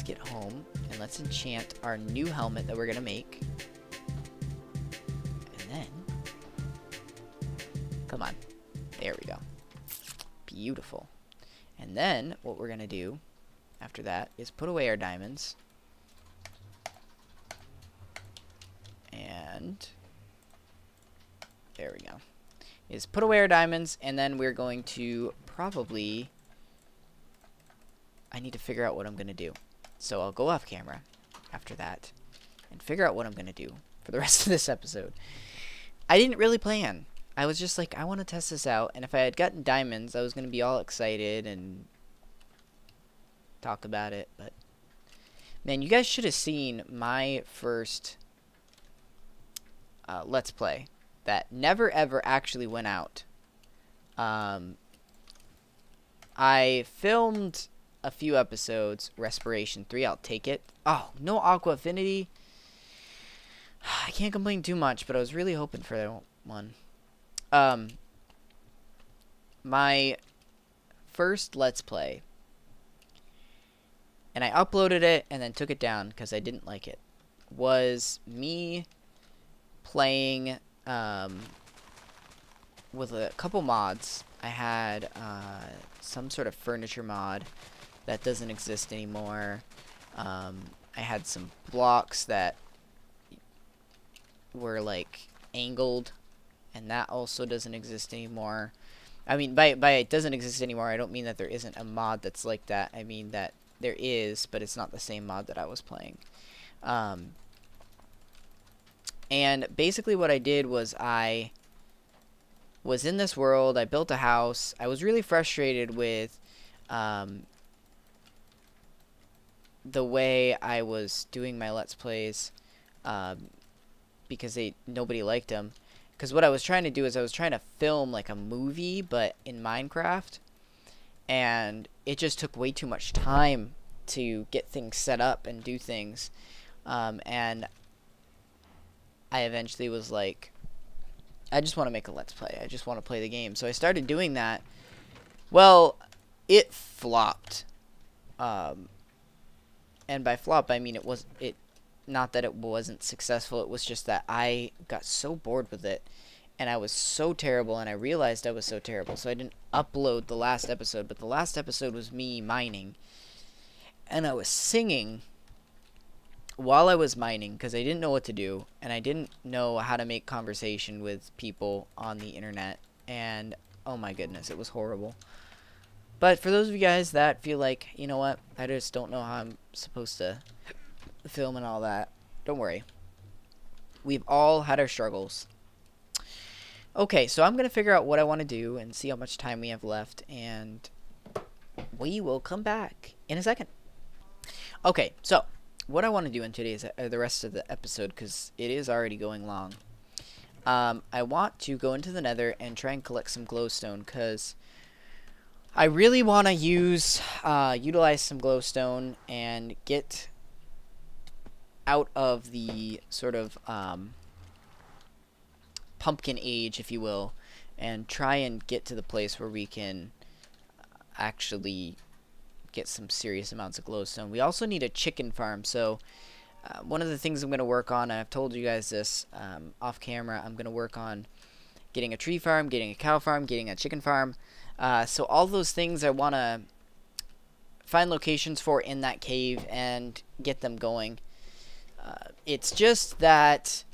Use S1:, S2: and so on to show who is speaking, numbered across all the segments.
S1: get home and let's enchant our new helmet that we're gonna make. And then, come on, there we go. Beautiful. And then what we're gonna do after that is put away our diamonds. And there we go. Is put away our diamonds, and then we're going to probably, I need to figure out what I'm going to do. So I'll go off camera after that and figure out what I'm going to do for the rest of this episode. I didn't really plan. I was just like, I want to test this out, and if I had gotten diamonds, I was going to be all excited and talk about it, but man, you guys should have seen my first Let's Play that never ever actually went out. I filmed a few episodes, Respiration 3, I'll take it. Oh, no Aqua Affinity. I can't complain too much, but I was really hoping for that one. My first Let's Play, and I uploaded it and then took it down because I didn't like it, was me playing with a couple mods. I had some sort of furniture mod that doesn't exist anymore. I had some blocks that were like angled, and that also doesn't exist anymore. I mean, by it doesn't exist anymore, I don't mean that there isn't a mod that's like that. I mean that there is, but it's not the same mod that I was playing. And basically what I did was I was in this world, I built a house. I was really frustrated with the way I was doing my Let's Plays because nobody liked them. Because what I was trying to do is I was trying to film like a movie, but in Minecraft. And it just took way too much time to get things set up and do things. And I eventually was like, I just want to make a Let's Play. I just want to play the game. So I started doing that. Well, it flopped. And by flop, I mean not that it wasn't successful. It was just that I got so bored with it. And I was so terrible, and I realized I was so terrible. So I didn't upload the last episode. But the last episode was me mining. And I was singing while I was mining because I didn't know what to do, and I didn't know how to make conversation with people on the internet, and oh my goodness, it was horrible. But for those of you guys that feel like, you know what, I just don't know how I'm supposed to film and all that, don't worry. We've all had our struggles. Okay, so I'm going to figure out what I want to do and see how much time we have left, and we will come back in a second. Okay, so what I want to do in today's the rest of the episode, because it is already going long, I want to go into the Nether and try and collect some glowstone, because I really want to utilize some glowstone and get out of the sort of pumpkin age, if you will, and try and get to the place where we can actually get some serious amounts of glowstone. We also need a chicken farm, so one of the things I'm going to work on, and I've told you guys this off camera, I'm going to work on getting a tree farm, getting a cow farm, getting a chicken farm. So all those things I want to find locations for in that cave and get them going. It's just that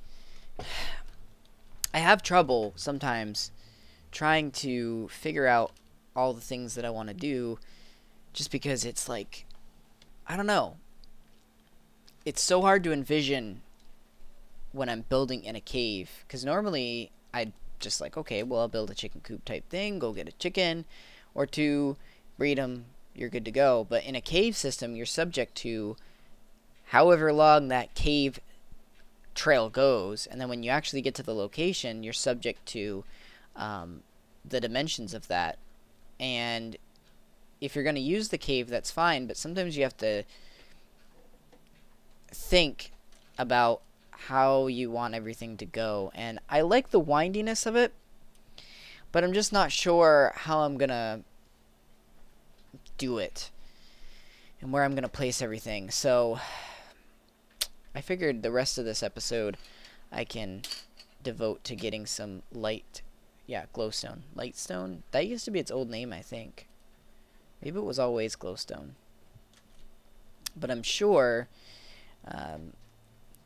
S1: I have trouble sometimes trying to figure out all the things that I want to do, just because it's like, I don't know. It's so hard to envision when I'm building in a cave, because normally I'd just like, okay, well, I'll build a chicken coop type thing, go get a chicken or two, breed them, you're good to go. But in a cave system, you're subject to however long that cave trail goes, and then when you actually get to the location, you're subject to the dimensions of that. And if you're going to use the cave, that's fine, but sometimes you have to think about how you want everything to go. And I like the windiness of it, but I'm just not sure how I'm going to do it. and where I'm going to place everything. So I figured the rest of this episode I can devote to getting some glowstone. Lightstone? That used to be its old name, I think. Maybe it was always glowstone. But I'm sure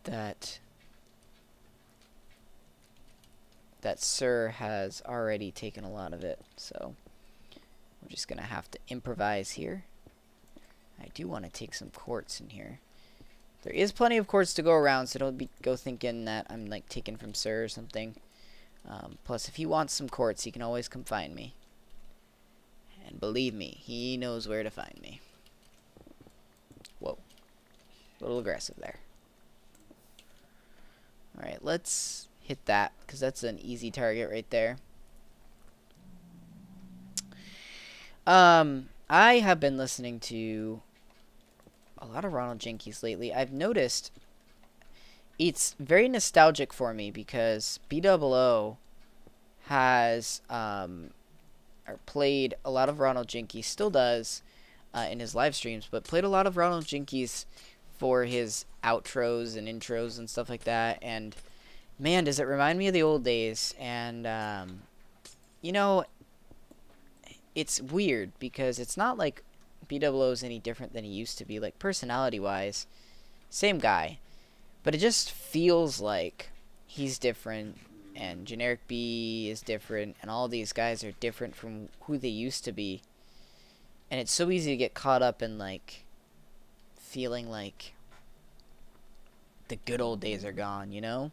S1: that Sir has already taken a lot of it, so we're just gonna have to improvise here. I do want to take some quartz in here. There is plenty of quartz to go around, so don't go thinking that I'm like taking from Sir or something. Plus, if he wants some quartz, he can always come find me. And believe me, he knows where to find me. Whoa. A little aggressive there. Alright, let's hit that, because that's an easy target right there. I have been listening to a lot of Ronald Jenkins lately. I've noticed it's very nostalgic for me because BOO has played a lot of Ronald Jenkins, still does in his live streams, but played a lot of Ronald Jenkins for his outros and intros and stuff like that. And man, does it remind me of the old days. And you know, it's weird because it's not like BOO is any different than he used to be, like personality wise, same guy, but it just feels like he's different, and Generic B is different, and all these guys are different from who they used to be. And it's so easy to get caught up in like feeling like the good old days are gone, you know?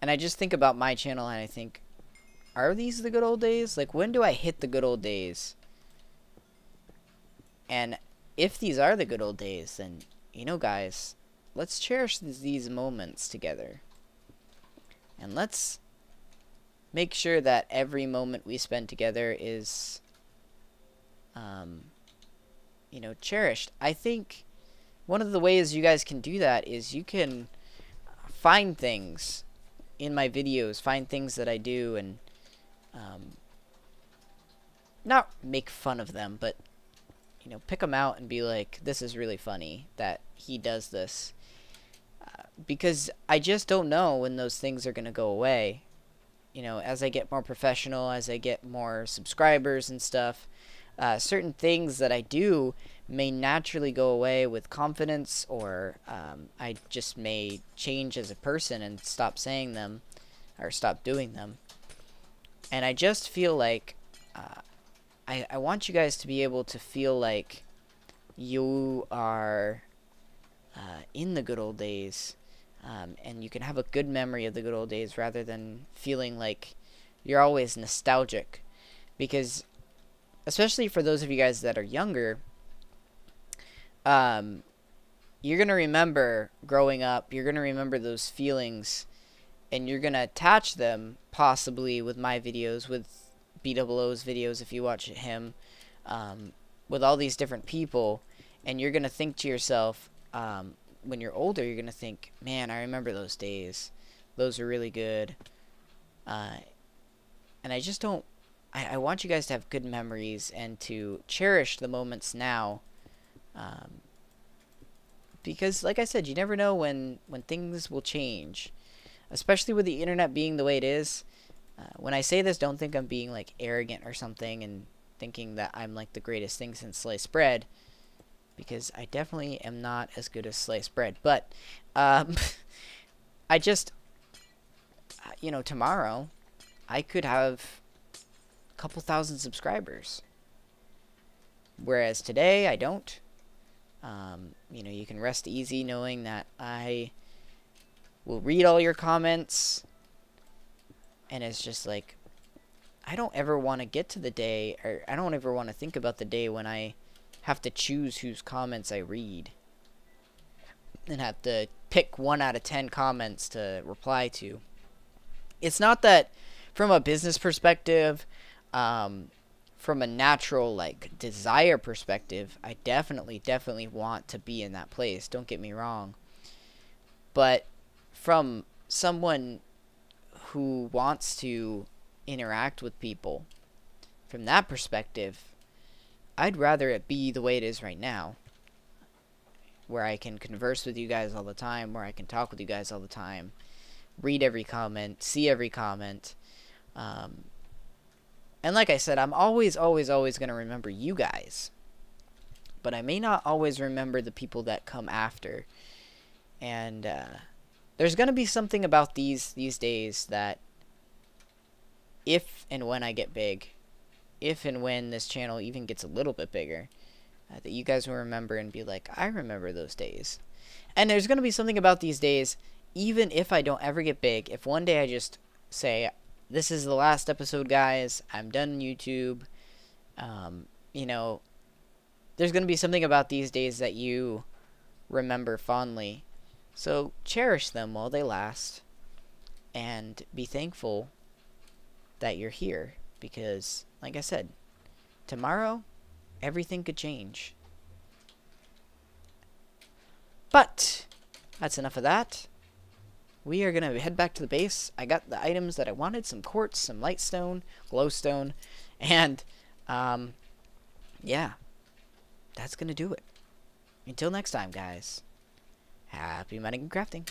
S1: And I just think about my channel and I think, are these the good old days? Like, when do I hit the good old days? And if these are the good old days, then, you know, guys, let's cherish these moments together. And let's make sure that every moment we spend together is, you know, cherished. I think one of the ways you guys can do that is you can find things in my videos, find things that I do, and not make fun of them, but, you know, pick them out and be like, this is really funny that he does this. Because I just don't know when those things are going to go away. You know, as I get more professional, as I get more subscribers and stuff, certain things that I do may naturally go away with confidence, or I just may change as a person and stop saying them or stop doing them. And I just feel like I want you guys to be able to feel like you are in the good old days, and you can have a good memory of the good old days rather than feeling like you're always nostalgic. Because especially for those of you guys that are younger, you're going to remember growing up, you're going to remember those feelings, and you're going to attach them possibly with my videos, with BOO's videos if you watch him, with all these different people, and you're going to think to yourself, when you're older, you're going to think, man, I remember those days. Those are really good. And I just don't, I want you guys to have good memories and to cherish the moments now. Because, like I said, you never know when things will change. Especially with the internet being the way it is. When I say this, don't think I'm being, like, arrogant or something and thinking that I'm, like, the greatest thing since sliced bread. Because I definitely am not as good as sliced bread. But, I just, you know, tomorrow, I could have a couple thousand subscribers. Whereas today, I don't. You know, you can rest easy knowing that I will read all your comments. And it's just like, I don't ever want to get to the day, or I don't ever want to think about the day when I have to choose whose comments I read. And have to pick 1 out of 10 comments to reply to. It's not that from a business perspective, from a natural, like, desire perspective, I definitely want to be in that place. Don't get me wrong. But from someone who wants to interact with people, from that perspective, I'd rather it be the way it is right now. where I can converse with you guys all the time, where I can talk with you guys all the time, read every comment, see every comment. And like I said, I'm always going to remember you guys. But I may not always remember the people that come after. And there's going to be something about these days that if and when I get big, if and when this channel even gets a little bit bigger, that you guys will remember and be like, I remember those days. And there's going to be something about these days, even if I don't ever get big, if one day I just say, this is the last episode, guys, I'm done on YouTube, you know, there's going to be something about these days that you remember fondly. So cherish them while they last, and be thankful that you're here, because, like I said, tomorrow, everything could change. But that's enough of that. We are going to head back to the base. I got the items that I wanted, some quartz, some lightstone, glowstone, and, yeah, that's going to do it. Until next time, guys, happy mining and crafting.